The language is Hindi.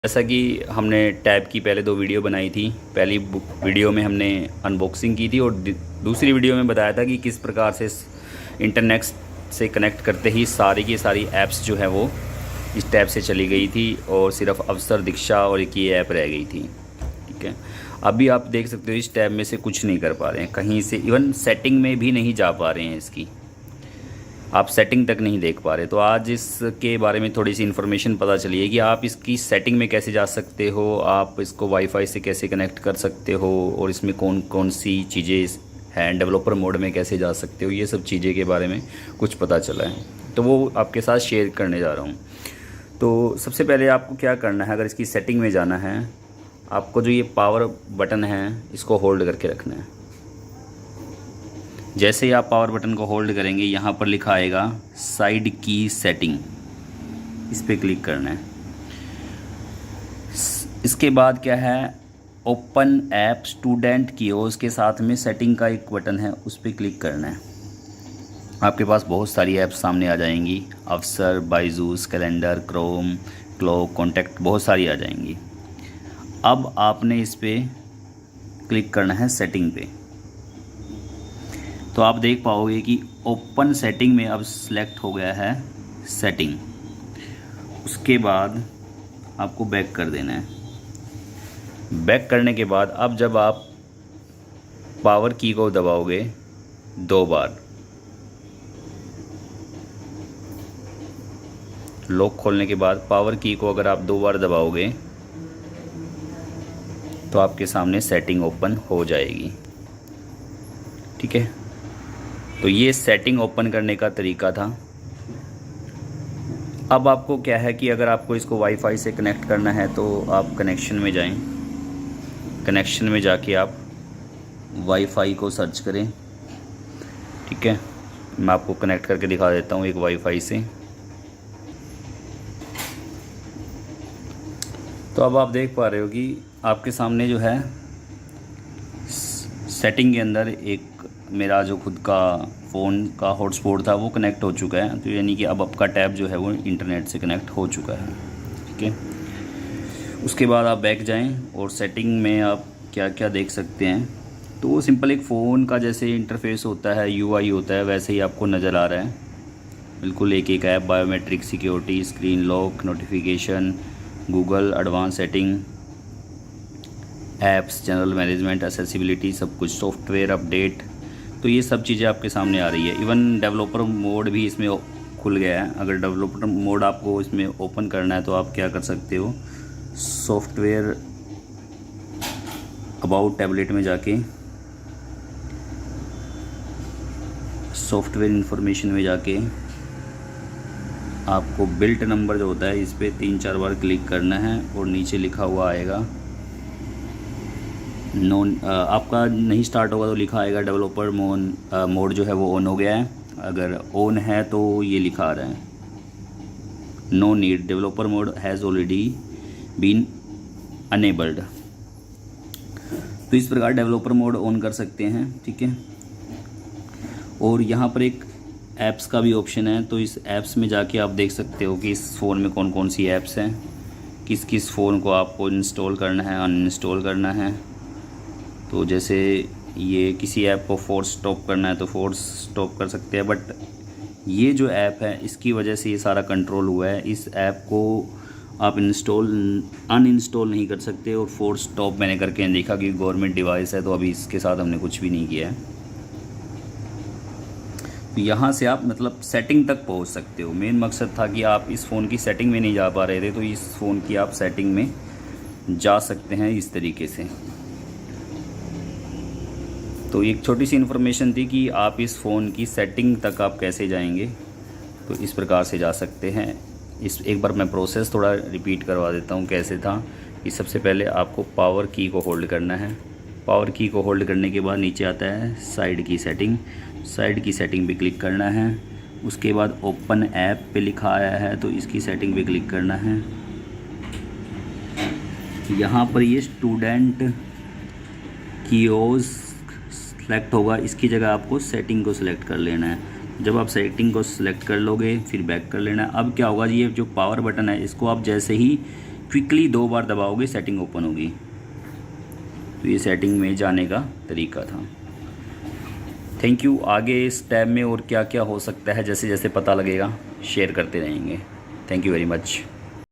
जैसा कि हमने टैब की पहले 2 वीडियो बनाई थी। पहली वीडियो में हमने अनबॉक्सिंग की थी और दूसरी वीडियो में बताया था कि किस प्रकार से इंटरनेट से कनेक्ट करते ही सारी की सारी ऐप्स जो है वो इस टैब से चली गई थी और सिर्फ अवसर दीक्षा और एक ये ऐप रह गई थी। ठीक है, अभी आप देख सकते हो इस टैब में से कुछ नहीं कर पा रहे हैं, कहीं से इवन सेटिंग में भी नहीं जा पा रहे हैं, इसकी आप सेटिंग तक नहीं देख पा रहे। तो आज इसके बारे में थोड़ी सी इन्फॉर्मेशन पता चली है कि आप इसकी सेटिंग में कैसे जा सकते हो, आप इसको वाईफाई से कैसे कनेक्ट कर सकते हो और इसमें कौन कौन सी चीज़ें हैं, डेवलपर मोड में कैसे जा सकते हो, ये सब चीज़ें के बारे में कुछ पता चला है, तो वो आपके साथ शेयर करने जा रहा हूँ। तो सबसे पहले आपको क्या करना है, अगर इसकी सेटिंग में जाना है, आपको जो ये पावर बटन है इसको होल्ड करके रखना है। जैसे ही आप पावर बटन को होल्ड करेंगे, यहाँ पर लिखा आएगा साइड की सेटिंग, इस पर क्लिक करना है। इसके बाद क्या है, ओपन ऐप स्टूडेंट कियोस्क के साथ में सेटिंग का एक बटन है, उस पर क्लिक करना है। आपके पास बहुत सारी ऐप्स सामने आ जाएंगी, अवसर, Byju's, calendar, Chrome, clock, contact, बहुत सारी आ जाएंगी। अब आपने इस पर क्लिक करना है सेटिंग पे, तो आप देख पाओगे कि ओपन सेटिंग में अब सिलेक्ट हो गया है सेटिंग। उसके बाद आपको बैक कर देना है। बैक करने के बाद अब जब आप पावर की को दबाओगे 2 बार, लॉक खोलने के बाद पावर की को अगर आप 2 बार दबाओगे तो आपके सामने सेटिंग ओपन हो जाएगी। ठीक है, तो ये सेटिंग ओपन करने का तरीका था। अब आपको क्या है कि अगर आपको इसको वाईफाई से कनेक्ट करना है तो आप कनेक्शन में जाएं, कनेक्शन में जाके आप वाईफाई को सर्च करें। ठीक है, मैं आपको कनेक्ट करके दिखा देता हूँ एक वाईफाई से। तो अब आप देख पा रहे हो कि आपके सामने जो है सेटिंग के अंदर एक मेरा जो खुद का फ़ोन का हॉटस्पॉट था वो कनेक्ट हो चुका है। तो यानी कि अब आपका टैब जो है वो इंटरनेट से कनेक्ट हो चुका है। ठीक है, उसके बाद आप बैक जाएं और सेटिंग में आप क्या क्या देख सकते हैं। तो वो सिंपल एक फ़ोन का जैसे इंटरफेस होता है, यूआई होता है, वैसे ही आपको नज़र आ रहा है। बिल्कुल एक एक app, biometric, security, screen lock, notification, Google, advance setting, apps, general management, accessibility, सब कुछ, सॉफ्टवेयर अपडेट, तो ये सब चीज़ें आपके सामने आ रही है। इवन डेवलपर मोड भी इसमें खुल गया है। अगर डेवलपर मोड आपको इसमें ओपन करना है तो आप क्या कर सकते हो, सॉफ्टवेयर अबाउट टैबलेट में जाके सॉफ्टवेयर इंफॉर्मेशन में जाके आपको बिल्ट नंबर जो होता है इस पर 3-4 बार क्लिक करना है और नीचे लिखा हुआ आएगा नॉन, आपका नहीं स्टार्ट होगा तो लिखा आएगा डेवलपर मोड जो है वो ऑन हो गया है। अगर ऑन है तो ये लिखा आ रहा है no need, developer mode has already been enabled. तो इस प्रकार डेवलपर मोड ऑन कर सकते हैं। ठीक है, और यहाँ पर एक ऐप्स का भी ऑप्शन है, तो इस ऐप्स में जाके आप देख सकते हो कि इस फ़ोन में कौन कौन सी ऐप्स हैं, किस किस फ़ोन को आपको इंस्टॉल करना है, अनइंस्टॉल करना है। तो जैसे ये किसी ऐप को फोर्स स्टॉप करना है तो फोर्स स्टॉप कर सकते हैं, बट ये जो ऐप है इसकी वजह से ये सारा कंट्रोल हुआ है। इस ऐप को आप अनइंस्टॉल नहीं कर सकते, और फोर्स स्टॉप मैंने करके देखा कि गवर्नमेंट डिवाइस है तो अभी इसके साथ हमने कुछ भी नहीं किया है। तो यहाँ से आप मतलब सेटिंग तक पहुँच सकते हो। मेन मकसद था कि आप इस फ़ोन की सेटिंग में नहीं जा पा रहे थे, तो इस फ़ोन की आप सेटिंग में जा सकते हैं इस तरीके से। तो एक छोटी सी इन्फॉर्मेशन थी कि आप इस फ़ोन की सेटिंग तक आप कैसे जाएंगे, तो इस प्रकार से जा सकते हैं। इस एक बार मैं प्रोसेस थोड़ा रिपीट करवा देता हूँ कैसे था। कि सबसे पहले आपको पावर की को होल्ड करना है। पावर की को होल्ड करने के बाद नीचे आता है साइड की सेटिंग, साइड की सेटिंग पे क्लिक करना है। उसके बाद ओपन ऐप पे लिखा आया है तो इसकी सेटिंग पे क्लिक करना है। यहाँ पर ये स्टूडेंट कियोस्क सेलेक्ट होगा, इसकी जगह आपको सेटिंग को सिलेक्ट कर लेना है। जब आप सेटिंग को सिलेक्ट कर लोगे फिर बैक कर लेना है। अब क्या होगा, ये जो पावर बटन है इसको आप जैसे ही क्विकली 2 बार दबाओगे सेटिंग ओपन होगी। तो ये सेटिंग में जाने का तरीका था। Thank you. आगे इस टैब में और क्या क्या हो सकता है जैसे जैसे पता लगेगा शेयर करते रहेंगे। Thank you very much.